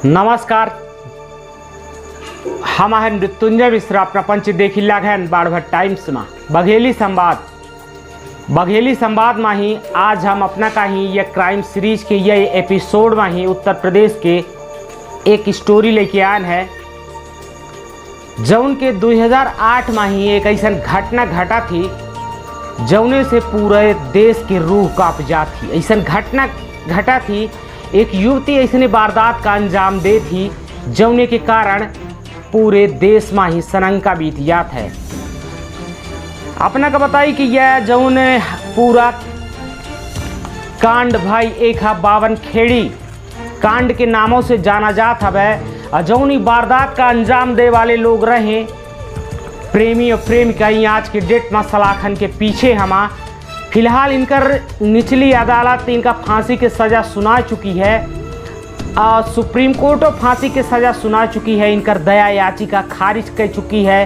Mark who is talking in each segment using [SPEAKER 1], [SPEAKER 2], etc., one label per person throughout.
[SPEAKER 1] नमस्कार, हम हैं मृत्युंजय मिश्रा। प्रपंच देखी लागन बाढ़भर टाइम्स में बघेली संवाद में ही आज हम अपना का ही ये क्राइम सीरीज के ये एपिसोड में ही उत्तर प्रदेश के एक स्टोरी लेके आए हैं। जौन के 2008 में ही एक ऐसा घटना घटा थी जौने से पूरे देश की रूह कांप जाती। ऐसा घटना घटा थी, एक युवती ऐसे वारदात का अंजाम दे थी जौने के कारण पूरे देश में ही सनंका बीत जात है। अपना का बताई कि यह जौन पूरा कांड भाई एक है बावन खेड़ी कांड के नामों से जाना जात है। जौन वारदात का अंजाम दे वाले लोग रहे प्रेमी और प्रेमिका आज के डेट में सलाखन के पीछे हमा। फिलहाल इनकर निचली अदालत इनका फांसी की सज़ा सुना चुकी है। सुप्रीम कोर्ट फांसी की सज़ा सुना चुकी है। इनकर दया याचिका खारिज कर चुकी है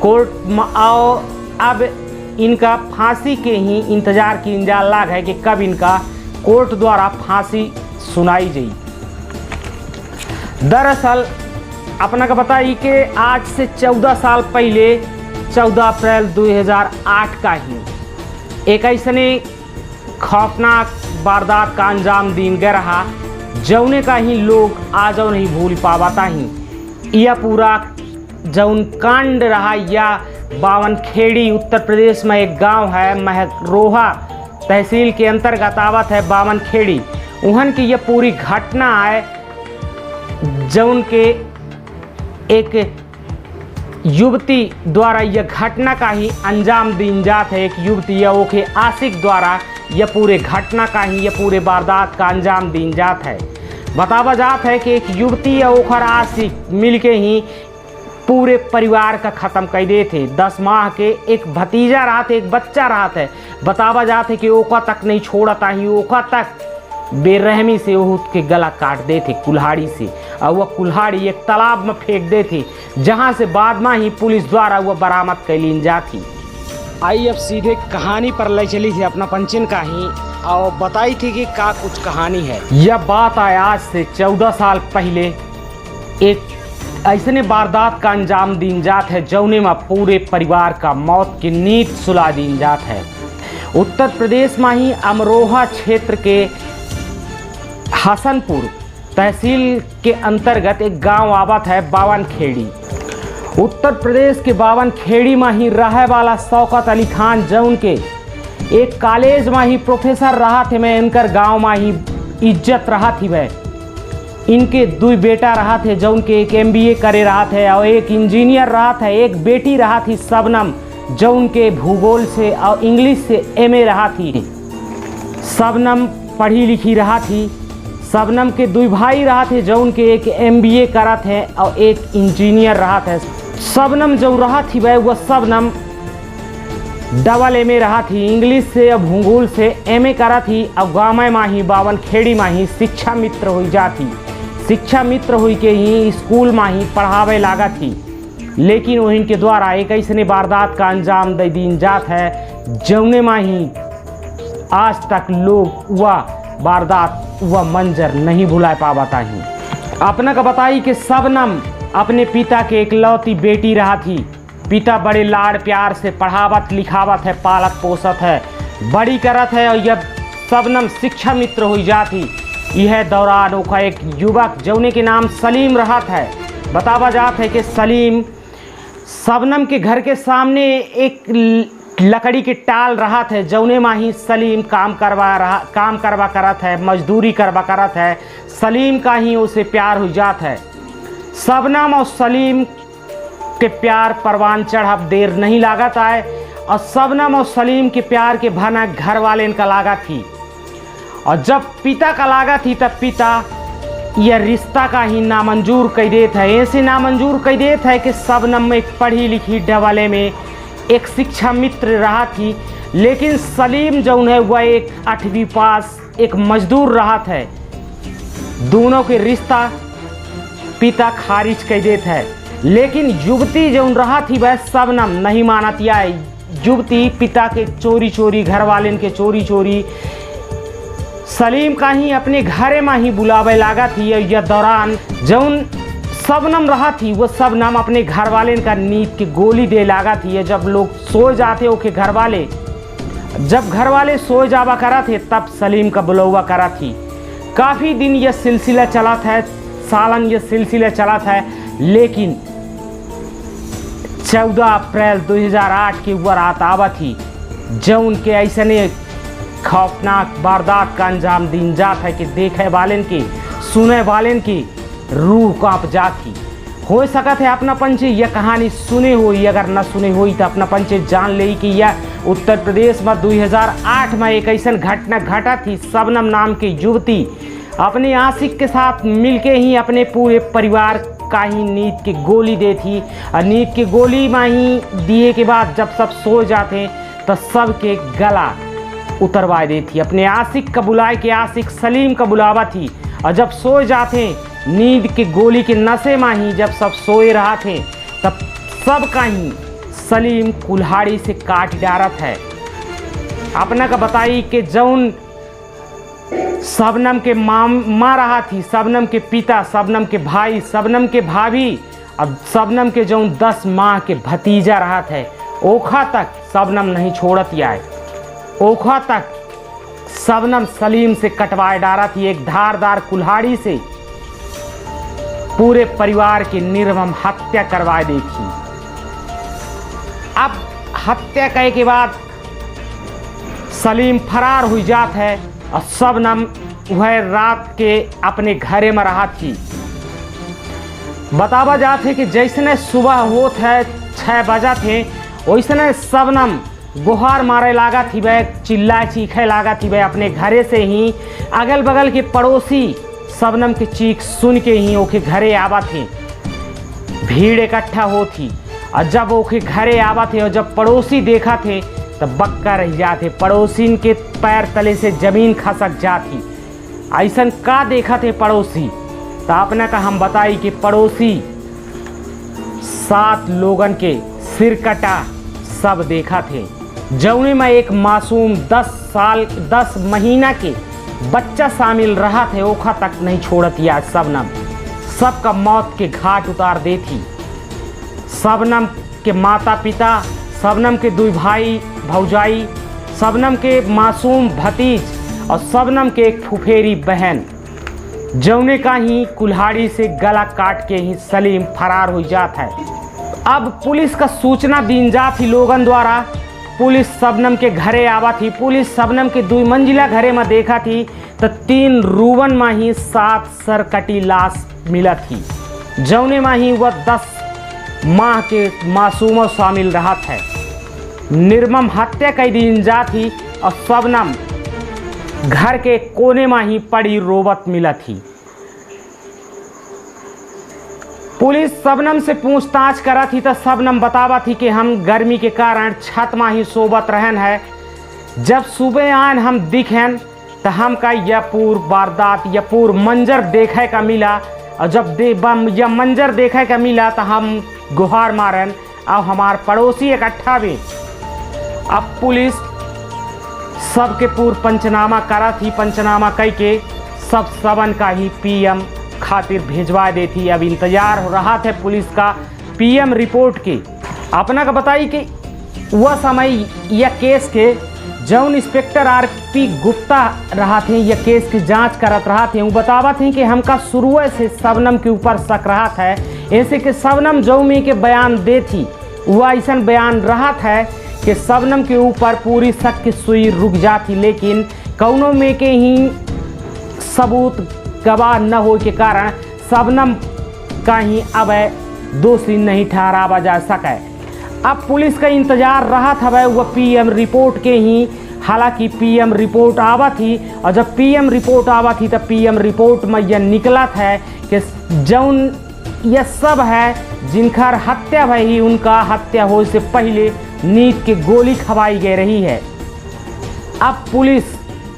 [SPEAKER 1] कोर्ट में। अब इनका फांसी के ही इंतज़ार की इंजालाग है कि कब इनका कोर्ट द्वारा फांसी सुनाई जाए। दरअसल अपना का बताइए कि आज से 14 साल पहले 14 अप्रैल 2008 का ही एक ऐसने खौफनाक वारदात का अंजाम दीन गया रहा जौने का ही लोग आज नहीं भूल पावाता ही। यह पूरा जौन कांड रहा या बावन खेड़ी उत्तर प्रदेश में एक गांव है महरोहा तहसील के अंतर्गत आवत है बावन खेड़ी। उहन की यह पूरी घटना है जौन के एक युवती द्वारा यह घटना का ही अंजाम दीन जात है। एक युवती या ओके आशिक द्वारा यह पूरे घटना का ही यह पूरे वारदात का अंजाम दीन जात है। बतावा जात है कि एक युवती या ओखर आशिक मिलके ही पूरे परिवार का ख़त्म कर दे थे। 10 माह के एक भतीजा रहा थे, एक बच्चा रहा था। बतावा जात है कि ओका तक नहीं छोड़ता ही, ओका तक बेरहमी से वो के गला काट दे थे कुल्हाड़ी से, और वह कुल्हाड़ी एक तालाब में फेंक दे थे जहां से बाद में ही पुलिस द्वारा वह बरामद कर ली जाती। आई अब सीधे कहानी पर ले चली थी अपना पंचन का ही और बताई थी कि का कुछ कहानी है। यह बात आया आज से 14 साल पहले एक ऐसने वारदात का अंजाम दीन जात है जौने में पूरे परिवार का मौत की नींद सुला दीन जात है। उत्तर प्रदेश में ही अमरोहा क्षेत्र के हसनपुर तहसील के अंतर्गत एक गांव आवत है बावन खेड़ी। उत्तर प्रदेश के बावन खेड़ी में ही रहे वाला शौकत अली खान जौन के एक कॉलेज में ही प्रोफेसर रहा थे। मैं इनकर गांव में ही इज्जत रहा थी। वह इनके 2 बेटा रहा थे जौन के एक MBA करे रहा थे और एक इंजीनियर रहा था। एक बेटी रहा थी शबनम जौन के भूगोल से और इंग्लिश से MA रहा थी। शबनम पढ़ी लिखी रहा थी। शबनम के 2 भाई रहा थे जौन के एक MBA करा थे और एक इंजीनियर रहा था। शबनम जो रहा थी वह शबनम डबल MA रहा थी, इंग्लिश से और भूगोल से MA करा थी। और गाँव में ही बावन खेड़ी में ही शिक्षा मित्र हुई जाती। शिक्षा मित्र हुई के ही स्कूल में ही पढ़ावे लागा थी। लेकिन वहीं के द्वारा एक ऐसे वारदात का अंजाम दे दीन जात है जौने में ही आज तक लोग वह वारदात वह मंजर नहीं भुला पाता ही। अपना का बताई कि शबनम अपने पिता के इकलौती बेटी रहा थी। पिता बड़े लाड़ प्यार से पढ़ावत लिखावत है, पालत पोसत है, बड़ी करत है। और यह शबनम शिक्षा मित्र हुई जाती। यह दौरान ओका एक युवक जौने के नाम सलीम रहा था। बतावा जात है कि सलीम शबनम के घर के सामने एक लकड़ी के टाल रहा था जौने में ही सलीम काम करवा करत है, मजदूरी करवा करत है। सलीम का ही उसे प्यार हो जात है। शबनम और सलीम के प्यार परवान चढ़ब देर नहीं लागत आए और शबनम और सलीम के प्यार के भनक घर वाले इनका लागा थी। और जब पिता का लागा थी तब पिता यह रिश्ता का ही नामंजूर कर देता है। ऐसे नामंजूर कर देता है कि शबनम एक पढ़ी लिखी डबल में एक शिक्षा मित्र रहा थी। लेकिन सलीम जो है वह एक 8वीं पास एक मजदूर रहा था। दोनों के रिश्ता पिता खारिज कर देता है। लेकिन युवती जो रहा थी वह शबनम नहीं मानती है। युवती पिता के चोरी चोरी घर वाले के चोरी चोरी सलीम का ही अपने घरे में ही बुलावे लागा थी। यह दौरान जौन शबनम रहा थी वो शबनम अपने घर वाले का नींद की गोली दे लागा थी। जब लोग सो जाते ओके घर वाले सो जावा करा थे तब सलीम का बुलौवा करा थी। काफ़ी दिन यह सिलसिला चला था, सालन यह सिलसिला चला था, लेकिन 14 अप्रैल 2008 की वह रात आवा थी जौन के ऐसने खौफनाक वारदात का अंजाम दिन जात है कि देखे वालेन की सुने वालेन की रूह कांप जाती। हो सकत है अपना पंचे यह कहानी सुने हुई, अगर न सुने हुई तो अपना पंचे जान ले कि यह उत्तर प्रदेश में 2008 में एक ऐसा घटना घटा थी। शबनम नाम की युवती अपने आशिक के साथ मिलके ही अपने पूरे परिवार का ही नींद की गोली दे थी। और नींद की गोली में ही दिए के बाद जब सब सो जाते तो सबके गला उतरवा दी थी। अपने आशिक का बुलाए के आशिक सलीम का बुलावा थी। और जब सो जाते नींद की गोली के नशे में ही जब सब सोए रहा थे तब सबका ही सलीम कुल्हाड़ी से काट डारत है। अपना का बताई कि जौन शबनम के माँ रहा थी, शबनम के पिता, शबनम के भाई, शबनम के भाभी, अब शबनम के जौन 10 माह के भतीजा रहा थे, ओखा तक शबनम नहीं छोड़त आए। ओखा तक शबनम सलीम से कटवाए डारा थी एक धारदार कुल्हाड़ी से। पूरे परिवार की निर्मम हत्या करवा दी थी। अब हत्या करने के बाद सलीम फरार हुई जात है और शबनम वह रात के अपने घरे में रहा थी। बतावा जात है कि जैसने सुबह होत है 6 बजा थे वैसने शबनम गुहार मारे लागा थी, वह चिल्ला चीखे लागा थी। वह अपने घरे से ही अगल बगल के पड़ोसी शबनम की चीख सुन के ही ओके घरे आवा थे। भीड़ इकट्ठा हो थी और जब ओके घरे आवा थे और जब पड़ोसी देखा थे तब बक्का रह जाते। पड़ोसी के पैर तले से जमीन खसक जाती। ऐसन का देखा थे पड़ोसी तो अपना का हम बताई कि पड़ोसी 7 लोगन के सिर कटा सब देखा थे। जौने में एक मासूम 10 महीना के बच्चा शामिल रहा थे। ओखा तक नहीं छोड़त यार शबनम सबका मौत के घाट उतार दे थी। शबनम के माता पिता, शबनम के 2 भाई भौजाई, शबनम के मासूम भतीज और शबनम के एक फुफेरी बहन, जौने का ही कुल्हाड़ी से गला काट के ही सलीम फरार हो जाता है। अब पुलिस का सूचना दिन जा थी लोगन द्वारा। पुलिस शबनम के घरे आवा थी। पुलिस शबनम के 2 मंजिला घरे में देखा थी तो 3 रूवन में ही 7 सरकटी लाश मिला थी, जौने में ही वह 10 माह के मासूमों शामिल रहा था। निर्मम हत्या कई दिन जा थी और शबनम घर के कोने में ही पड़ी रोवत मिला थी। पुलिस शबनम से पूछताछ करा थी तो शबनम बतावा थी कि हम गर्मी के कारण छत में ही सोबत रहन है। जब सुबह आन हम दिखें तो हमका यह पूर वारदात यह पूर मंजर देखे का मिला। और जब यह मंजर देखे का मिला तो हम गुहार मारन और हमार पड़ोसी इकट्ठा भी। अब पुलिस सबके पूर्व पंचनामा करा थी। पंचनामा कई के सब सबन का ही पीएम खातिर भेजवा देती। अब इंतजार हो रहा था पुलिस का पीएम रिपोर्ट के। अपना का बताई कि वह समय यह केस के जौन इंस्पेक्टर आरपी गुप्ता रहा थे यह केस की जांच करत रहा थे। वो बतावा थे कि हमका शुरू से शबनम के ऊपर शक रहा था। ऐसे कि शबनम जो में के बयान दे थी वह ऐसा बयान रहा था कि शबनम के ऊपर पूरी शक की सुई रुक जाती, लेकिन कौनों में के ही सबूत गवाह न हो के कारण शबनम का ही अब दोषी नहीं ठहरावा जा सके। अब पुलिस का इंतजार रहा था वह पीएम रिपोर्ट के ही। हालांकि पीएम रिपोर्ट आवा थी और जब पीएम रिपोर्ट आवा थी तब पीएम रिपोर्ट में यह निकला था कि जौन यह सब है जिनका हत्या भई उनका हत्या हो से पहले नींद की गोली खवाई गई रही है। अब पुलिस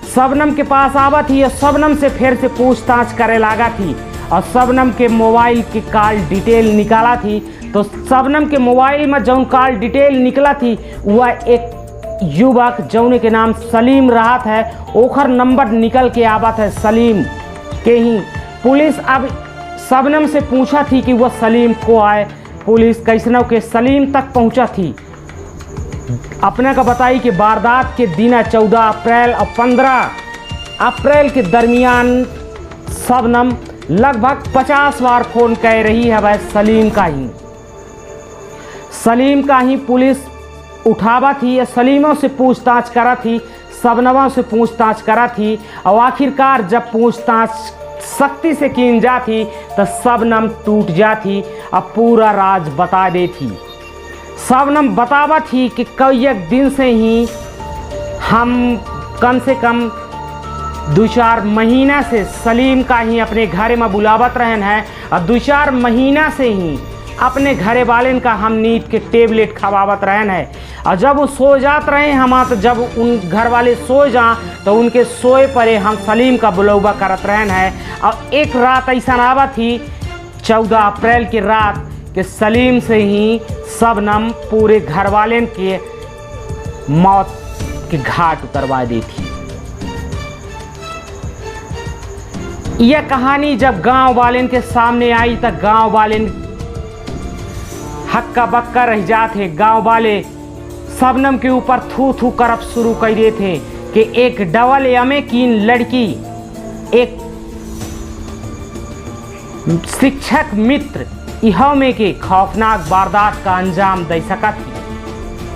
[SPEAKER 1] शबनम के पास आवा थी और शबनम से फिर से पूछताछ करे लगा थी और शबनम के मोबाइल की कॉल डिटेल निकाला थी। तो शबनम के मोबाइल में जौन कॉल डिटेल निकला थी वह एक युवक जौने के नाम सलीम राहत है, ओखर नंबर निकल के आवत है सलीम के ही। पुलिस अब शबनम से पूछा थी कि वह सलीम को आए। पुलिस कैसनों के सलीम तक पहुंचा थी। अपने का बताई कि वारदात के दिन 14 अप्रैल और 15 अप्रैल के दरमियान शबनम लगभग 50 बार फ़ोन कर रही है वह सलीम का ही पुलिस उठावा थी या सलीमों से पूछताछ करा थी, शबनमों से पूछताछ करा थी। और आखिरकार जब पूछताछ सख्ती से की जाती तो शबनम टूट जाती, अब पूरा राज बता देती। शबनम बतावा थी कि कई एक दिन से ही हम कम से कम 2-4 महीना से सलीम का ही अपने घर में बुलावत रहन है और 2-4 महीना से ही अपने घरे वाले का हम नींद के टेबलेट खवावत रहन है। और जब वो सो जात रहे हम तो जब उन घर वाले सो जा तो उनके सोए परे हम सलीम का बुलौबा करत रहन है। और एक रात ऐसा आवा थी 14 अप्रैल की रात कि सलीम से ही शबनम पूरे घर वाले के मौत के घाट उतरवा दी थी। यह कहानी जब गांव वाले के सामने आई तो गांव वाले हक्का बक्का रह जाते। गांव वाले शबनम के ऊपर थू थू करप शुरू कर दिए थे कि एक डबल एमए की लड़की एक शिक्षक मित्र इहो में के खौफनाक वारदात का अंजाम दे सका थी।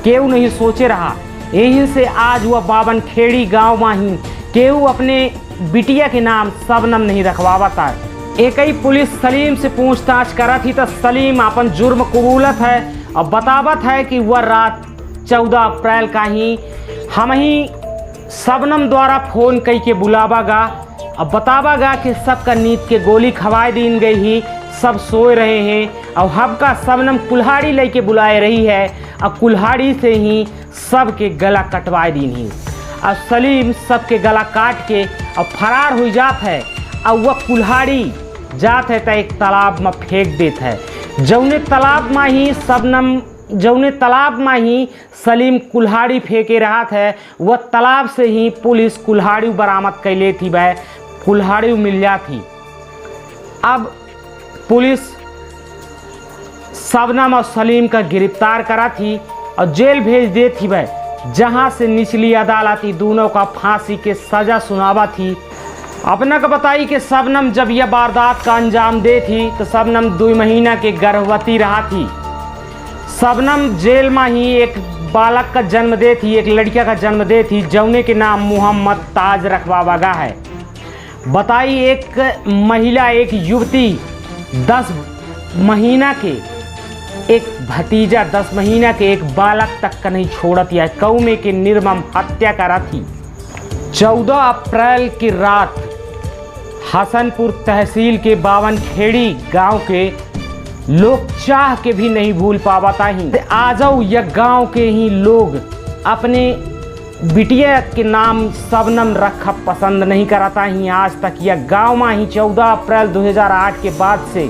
[SPEAKER 1] केहू नहीं सोचे रहा। यहीं से आज वह बावन खेड़ी गाँव में ही केहू अपने बिटिया के नाम शबनम नहीं रखवाता है। एक ही पुलिस सलीम से पूछताछ करा थी तो सलीम अपन जुर्म कबूलत है और बतावत है कि वह रात 14 अप्रैल का ही हम ही शबनम द्वारा फ़ोन कई के बुलावागा और बतावागा कि सबका नींद के गोली खवाए दीन गई ही, सब सोए रहे हैं और हमका शबनम कुल्हाड़ी लेके बुलाए रही है और कुल्हाड़ी से ही सबके गला कटवाए दीन ही। और सलीम सबके गला काट के और फरार हो जात है और वह कुल्हाड़ी जात है तो एक तालाब में फेंक देत है। जौने तालाब में ही सलीम कुल्हाड़ी फेंके रहा है, वह तालाब से ही पुलिस कुल्हाड़ी बरामद कर ले थी। वह कुल्हाड़ी मिल जाती। अब पुलिस शबनम और सलीम का गिरफ्तार करा थी और जेल भेज दे थी वह, जहां से निचली अदालती दोनों का फांसी के सज़ा सुनावा थी। अपना का बताई कि शबनम जब यह वारदात का अंजाम दे थी तो शबनम 2 महीना के गर्भवती रहा थी। शबनम जेल में ही एक बालक का जन्म दे थी, एक लड़किया का जन्म दे थी जौने के नाम मोहम्मद ताज रखवावागा है। बताई एक महिला, एक युवती 10 महीना के एक भतीजा, 10 महीना के एक बालक तक का नहीं छोड़त या कौमे के निर्मम हत्या करा थी। 14 अप्रैल की रात हसनपुर तहसील के बावन खेड़ी गांव के लोग चाह के भी नहीं भूल पावता ही। आ जाओ यह गांव के ही लोग अपने बिटिया के नाम शबनम रखा पसंद नहीं कराता ही। आज तक यह गांव में ही 14 अप्रैल 2008 के बाद से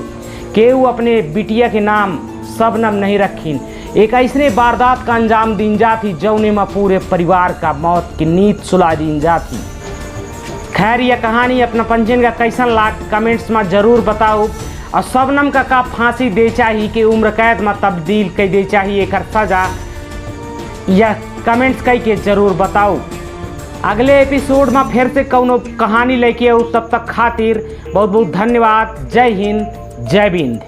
[SPEAKER 1] केहू अपने बिटिया के नाम शबनम नहीं रखीन। एक ऐसने वारदात का अंजाम दीन जाती जौने में पूरे परिवार का मौत की नींद सुला दीन जाती। खैर यह कहानी अपना पंचन का कैसन लाग कमेंट्स में ज़रूर बताओ। और शबनम का फांसी दे चाहिए कि उम्र कैद में तब्दील कर दे चाहिए एक सज़ा, यह कमेंट्स कई के ज़रूर बताओ। अगले एपिसोड में फिर से कौनो कहानी लेके आओ। तब तक खातिर बहुत बहुत धन्यवाद। जय हिंद, जय बिंद।